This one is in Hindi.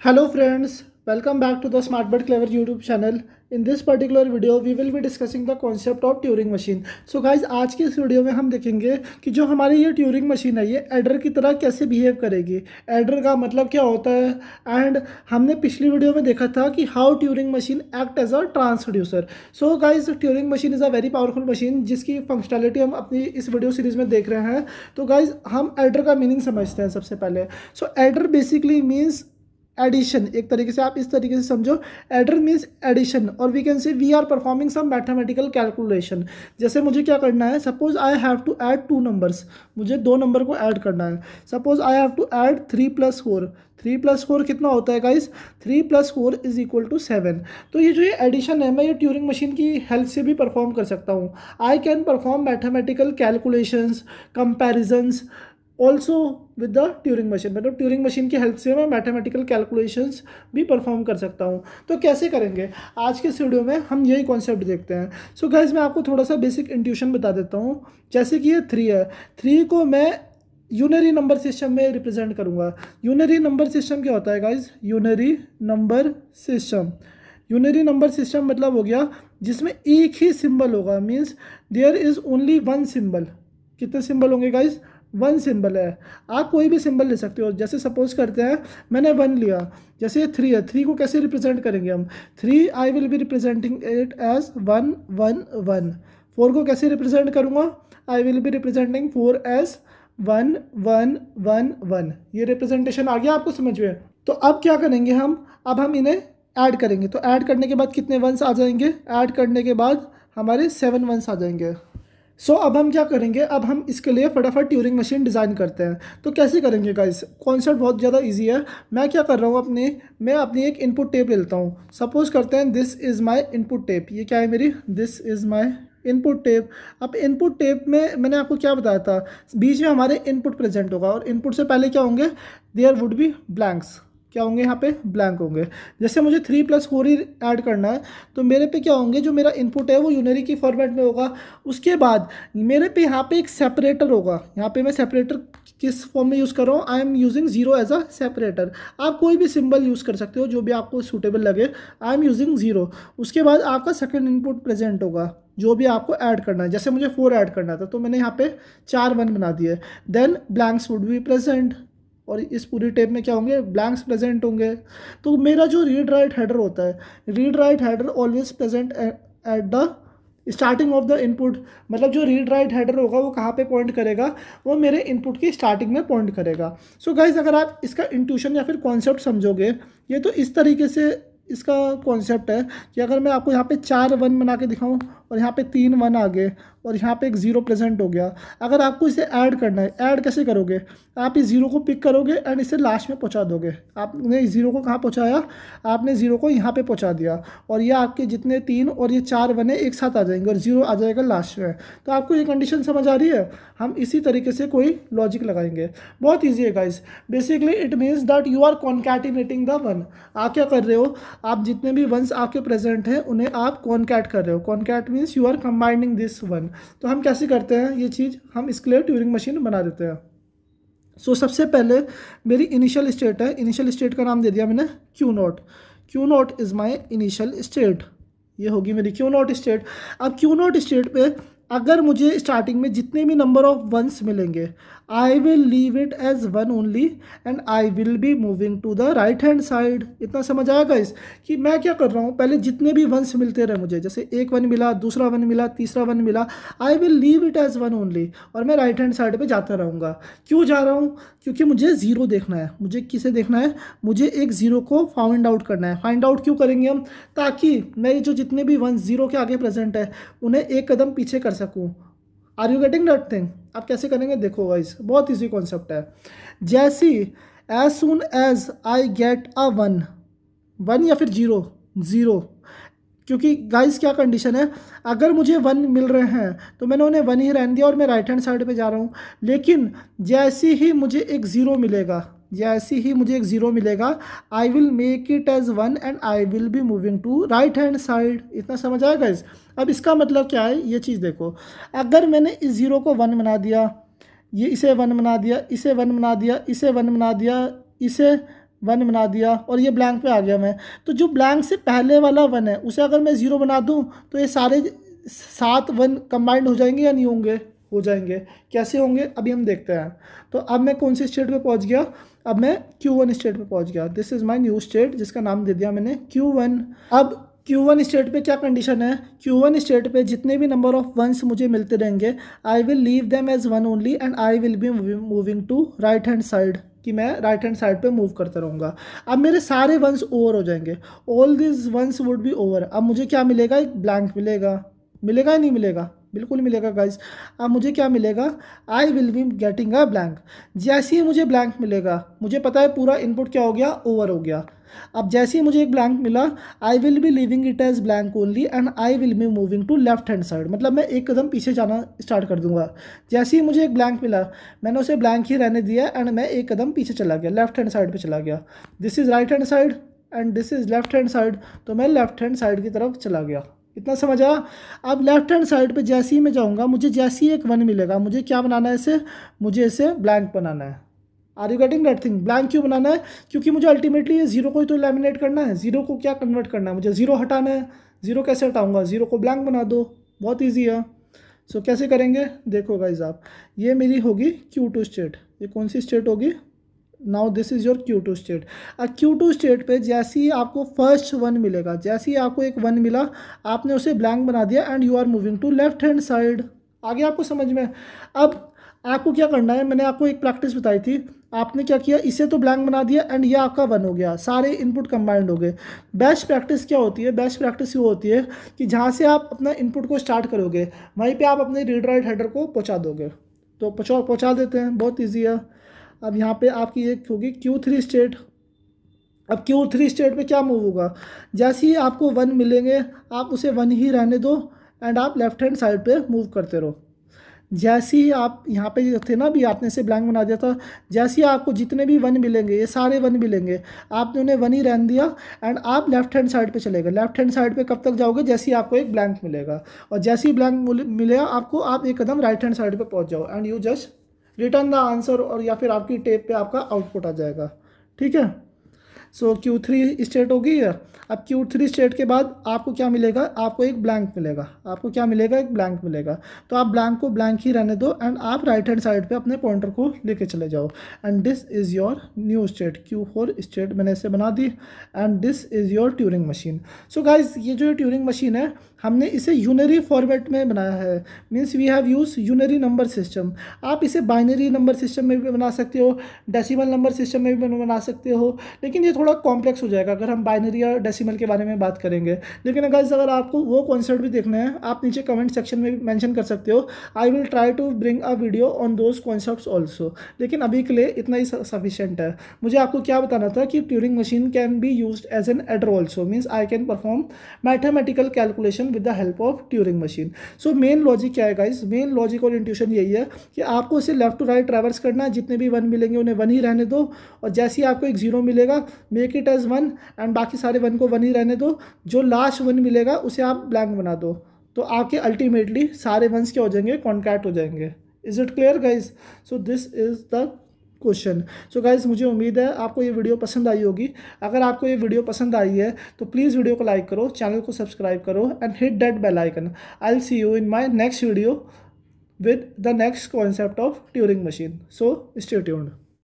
Hello friends, welcome back to the Smart But Clever YouTube channel. In this particular video, we will be discussing the concept of Turing machine. So guys, आज की इस वीडियो में हम देखेंगे कि जो हमारी ये ट्यूरिंग मशीन है ये एडर की तरह कैसे बिहेव करेगी, एडर का मतलब क्या होता है, एंड हमने पिछली वीडियो में देखा था कि how Turing machine act as a transducer. So guys, Turing machine is a very powerful machine जिसकी फंक्शनैलिटी हम अपनी इस वीडियो सीरीज में देख रहे हैं. तो गाइज, हम एडर का मीनिंग समझते हैं सबसे पहले. So adder basically means addition. एक तरीके से आप इस तरीके से समझो, एडर मीन्स एडिशन, और we can say we are performing some mathematical calculation. जैसे मुझे क्या करना है, suppose I have to add two numbers, मुझे दो नंबर को ऐड करना है. Suppose I have to add 3+4. 3+4 कितना होता है गाइस? 3+4 is equal to 7. तो ये जो ये एडिशन है, मैं ये ट्यूरिंग मशीन की हेल्प से भी परफॉर्म कर सकता हूँ. आई can perform mathematical calculations, comparisons also with the Turing machine. मतलब ट्यूरिंग मशीन की हेल्प से मैं मैथमेटिकल कैलकुलेशंस भी परफॉर्म कर सकता हूँ. तो कैसे करेंगे, आज के इस वीडियो में हम यही कॉन्सेप्ट देखते हैं. सो गाइज, मैं आपको थोड़ा सा बेसिक इंट्यूशन बता देता हूँ. जैसे कि ये 3 है, 3 को मैं यूनरी नंबर सिस्टम में रिप्रेजेंट करूँगा. यूनरी नंबर सिस्टम क्या होता है guys? Unary number system, unary number system मतलब हो गया जिसमें एक ही सिंबल होगा. Means there is only one symbol. कितने सिंबल होंगे गाइज? वन सिंबल है. आप कोई भी सिंबल ले सकते हो. जैसे सपोज करते हैं मैंने 1 लिया, जैसे 3 है, 3 को कैसे रिप्रेजेंट करेंगे हम? 3 I will be representing it as 1 1 1. 4 को कैसे रिप्रेजेंट करूँगा? I will be representing 4 as 1 1 1 1. ये रिप्रेजेंटेशन आ गया आपको समझ में? तो अब क्या करेंगे हम? अब हम इन्हें ऐड करेंगे. तो ऐड करने के बाद कितने वंस आ जाएंगे? ऐड करने के बाद हमारे 7 वंस आ जाएंगे. सो अब हम क्या करेंगे? अब हम इसके लिए फटाफट ट्यूरिंग मशीन डिज़ाइन करते हैं. तो कैसे करेंगे गाइस? कॉन्सेप्ट बहुत ज़्यादा इजी है. मैं क्या कर रहा हूँ, मैं अपनी एक इनपुट टेप ले लेता हूँ. सपोज करते हैं this is my input tape. ये क्या है मेरी? This is my input tape. अब इनपुट टेप में मैंने आपको क्या बताया था, बीच में हमारे इनपुट प्रेजेंट होगा, और इनपुट से पहले क्या होंगे? There would be blanks. क्या होंगे? यहाँ पे ब्लैंक होंगे. जैसे मुझे 3+4 ही ऐड करना है, तो मेरे पे क्या होंगे? जो मेरा इनपुट है वो यूनरी की फॉर्मेट में होगा. उसके बाद मेरे पे यहाँ पे एक सेपरेटर होगा. यहाँ पे मैं सेपरेटर किस फॉर्म में यूज़ कर रहा हूँ? I am using 0 as a separator. आप कोई भी सिंबल यूज़ कर सकते हो जो भी आपको सूटेबल लगे. आई एम यूजिंग 0. उसके बाद आपका सेकेंड इनपुट प्रेजेंट होगा जो भी आपको ऐड करना है. जैसे मुझे 4 ऐड करना था, तो मैंने यहाँ पे 4 1 बना दिए. Then blanks would be present, और इस पूरी टेप में क्या होंगे? ब्लैंक्स प्रेजेंट होंगे. तो मेरा जो रीड राइट हेडर होता है, read write header always present at the starting of the input. मतलब जो रीड राइट हेडर होगा वो कहाँ पे पॉइंट करेगा? वो मेरे इनपुट की स्टार्टिंग में पॉइंट करेगा. सो गाइज, अगर आप इसका इंट्यूशन या फिर कॉन्सेप्ट समझोगे, ये तो इस तरीके से इसका कॉन्सेप्ट है कि अगर मैं आपको यहाँ पे 4 1 बना के दिखाऊँ, और यहाँ पे 3 1 आ गए, और यहाँ पे एक 0 प्रेजेंट हो गया. अगर आपको इसे ऐड करना है, ऐड कैसे करोगे? आप इस 0 को पिक करोगे एंड इसे लास्ट में पहुँचा दोगे. आपने इस 0 को कहाँ पहुँचाया? आपने 0 को यहाँ पे पहुँचा दिया, और ये आपके जितने 3 और ये 4 1 है एक साथ आ जाएंगे, और 0 आ जाएगा लास्ट में. तो आपको ये कंडीशन समझ आ रही है? हम इसी तरीके से कोई लॉजिक लगाएंगे. बहुत ईजी है guys. Basically it means that you are concatenating the one. आप क्या कर रहे हो? आप जितने भी वंस आपके प्रेजेंट हैं उन्हें आप कॉन्कैट कर रहे हो. Concat means you are combining this one. तो हम कैसे करते हैं ये चीज़? हम इसके लिए ट्यूरिंग मशीन बना देते हैं. सो सबसे पहले मेरी इनिशियल स्टेट है. इनिशियल स्टेट का नाम दे दिया मैंने Q not. Q not is my initial state. ये होगी मेरी क्यू नॉट स्टेट. अब क्यू नॉट स्टेट पे अगर मुझे स्टार्टिंग में जितने भी नंबर ऑफ वंस मिलेंगे, I will leave it as 1 only, and I will be moving to the right hand side. इतना समझ आएगा इस कि मैं क्या कर रहा हूँ? पहले जितने भी वंस मिलते रहे मुझे, जैसे एक 1 मिला, दूसरा 1 मिला, तीसरा 1 मिला, I will leave it as 1 only, और मैं राइट हैंड साइड पे जाता रहूँगा. क्यों जा रहा हूँ? क्योंकि मुझे 0 देखना है. मुझे किसे देखना है? मुझे एक 0 को फाइंड आउट करना है. फाइंड आउट क्यों करेंगे हम? ताकि मेरे जो जितने भी वंस 0 के आगे प्रेजेंट है उन्हें एक कदम पीछे कर सकूँ. Are you getting that thing? आप कैसे करेंगे? देखो गाइस, बहुत इजी कॉन्सेप्ट है. जैसी as soon as I get a 1 1 या फिर 0 0, क्योंकि गाइस क्या कंडीशन है? अगर मुझे 1 मिल रहे हैं तो मैंने उन्हें 1 ही रहने दिया और मैं राइट हैंड साइड पे जा रहा हूँ. लेकिन जैसे ही मुझे एक 0 मिलेगा, जैसे ही मुझे एक 0 मिलेगा, I will make it as 1 and I will be moving to right hand side. इतना समझ आया गाइस? अब इसका मतलब क्या है? ये चीज़ देखो. अगर मैंने इस 0 को 1 बना दिया, ये इसे 1 बना दिया, इसे 1 बना दिया, इसे 1 बना दिया, इसे 1 बना दिया और ये ब्लैंक पे आ गया मैं। तो जो ब्लैंक से पहले वाला 1 है उसे अगर मैं 0 बना दूँ तो ये सारे 7 1 कंबाइंड हो जाएंगे या नहीं होंगे? हो जाएंगे। कैसे होंगे अभी हम देखते हैं। तो अब मैं कौन सी स्टेट पे पहुंच गया? अब मैं Q1 स्टेट पे पहुंच गया। This is my new state जिसका नाम दे दिया मैंने Q1। अब Q1 स्टेट पे क्या कंडीशन है? Q1 स्टेट पे जितने भी नंबर ऑफ वंस मुझे मिलते रहेंगे, I will leave them as 1 only and I will be moving to right hand side, कि मैं राइट हैंड साइड पे मूव करता रहूँगा। अब मेरे सारे वंस ओवर हो जाएंगे, all this ones would be over. अब मुझे क्या मिलेगा? एक ब्लैंक मिलेगा। मिलेगा या नहीं मिलेगा? बिल्कुल मिलेगा गाइज। अब मुझे क्या मिलेगा? I will be getting a blank. जैसे ही मुझे ब्लैंक मिलेगा, मुझे पता है पूरा इनपुट क्या हो गया? ओवर हो गया। अब जैसे ही मुझे एक ब्लैंक मिला, I will be leaving it as blank only and I will be moving to left hand side, मतलब मैं एक कदम पीछे जाना स्टार्ट कर दूंगा। जैसे ही मुझे एक ब्लैंक मिला, मैंने उसे ब्लैंक ही रहने दिया एंड मैं एक कदम पीछे चला गया, लेफ्ट हैंड साइड पे चला गया। This is right hand side and this is left hand side, तो मैं लेफ्ट हैंड साइड की तरफ चला गया। इतना समझ आ? अब लेफ्ट हैंड साइड पे जैसे ही मैं जाऊंगा, मुझे जैसे ही एक 1 मिलेगा, मुझे क्या बनाना है इसे? मुझे इसे ब्लैंक बनाना है। Are you getting that thing? Blank क्यों बनाना है? क्योंकि मुझे अल्टीमेटली ये 0 को ही तो एलिमिनेट करना है। 0 को क्या कन्वर्ट करना है? मुझे 0 हटाना है। 0 कैसे हटाऊंगा? 0 को ब्लैंक बना दो, बहुत ईजी है। सो कैसे करेंगे देखो गाइज आप। ये मेरी होगी Q2 स्टेट। ये कौन सी स्टेट होगी? Now this is your Q2 state. अब Q2 स्टेट पे जैसे ही आपको फर्स्ट 1 मिलेगा, जैसे ही आपको एक 1 मिला, आपने उसे ब्लैंक बना दिया and you are moving to left hand side. आगे आपको समझ में? अब आपको क्या करना है? मैंने आपको एक प्रैक्टिस बताई थी। आपने क्या किया? इसे तो ब्लैंक बना दिया एंड ये आपका 1 हो गया, सारे इनपुट कंबाइंड हो गए। बेस्ट प्रैक्टिस क्या होती है? बेस्ट प्रैक्टिस ये होती है कि जहाँ से आप अपना इनपुट को स्टार्ट करोगे, वहीं पे आप अपने रीड राइट हेडर को पहुँचा दोगे। तो पहुँचा देते हैं, बहुत ईजी है। अब यहाँ पे आपकी एक होगी Q3 स्टेट। अब Q3 स्टेट पे क्या मूव होगा? जैसे ही आपको 1 मिलेंगे, आप उसे 1 ही रहने दो एंड आप लेफ्ट हैंड साइड पे मूव करते रहो। जैसे ही आप यहाँ पे थे ना, अभी आपने इसे ब्लैंक बना दिया था, जैसे ही आपको जितने भी 1 मिलेंगे, ये सारे 1 मिलेंगे, आपने उन्हें 1 ही रहने दिया एंड आप लेफ्ट हैंड साइड पे चले गए। लेफ्ट हैंड साइड पे कब तक जाओगे? जैसे ही आपको एक ब्लैंक मिलेगा, और जैसे ही ब्लैंक मिलेगा आपको, आप एक कदम राइट हैंड साइड पे पहुँच जाओ and you just return the answer, और या फिर आपकी टेप पे आपका आउटपुट आ जाएगा। ठीक है। सो Q3 स्टेट हो गई है। अब Q3 स्टेट के बाद आपको क्या मिलेगा? आपको एक ब्लैंक मिलेगा। आपको क्या मिलेगा? एक ब्लैंक मिलेगा। तो आप ब्लैंक को ब्लैंक ही रहने दो एंड आप राइट हैंड साइड पे अपने पॉइंटर को लेके चले जाओ and this is your new state. Q4 state मैंने इसे बना दी and this is your Turing machine. So guys, ये जो ट्यूरिंग मशीन है, हमने इसे यूनरी फॉर्मेट में बनाया है। Means we have use unary number system. आप इसे बाइनरी नंबर सिस्टम में भी बना सकते हो, डेसिमल नंबर सिस्टम में भी बना सकते हो, लेकिन ये थोड़ा कॉम्प्लेक्स हो जाएगा अगर हम बाइनरी या डेसिमल के बारे में बात करेंगे। लेकिन गाइस, अगर आपको वो कॉन्सेप्ट भी देखना है, आप नीचे कमेंट सेक्शन में भी मेंशन कर सकते हो। I will try to bring a video on those concepts also. लेकिन अभी के लिए इतना ही सफिशिएंट है। मुझे आपको क्या बताना था कि Turing machine can be used as an adder also. Means I can perform mathematical calculation with the help of Turing machine. So main logic क्या है गाइस? मेन लॉजिक और इंट्यूशन यही है कि आपको इसे लेफ्ट टू राइट ट्रैवर्स करना है। जितने भी 1 मिलेंगे उन्हें 1 ही रहने दो, और जैसे ही आपको एक 0 मिलेगा, मेक इट एज 1 एंड बाकी सारे 1 को 1 ही रहने दो। जो लास्ट 1 मिलेगा उसे आप ब्लैंक बना दो, तो आपके अल्टीमेटली सारे 1s क्या हो जाएंगे? कॉन्कैट हो जाएंगे। Is it clear guys? So this is the question. So guys, मुझे उम्मीद है आपको ये वीडियो पसंद आई होगी। अगर आपको ये वीडियो पसंद आई है तो प्लीज़ वीडियो को लाइक करो, चैनल को सब्सक्राइब करो and hit that bell icon. I will see you in my next video with the next concept of Turing machine. So stay tuned.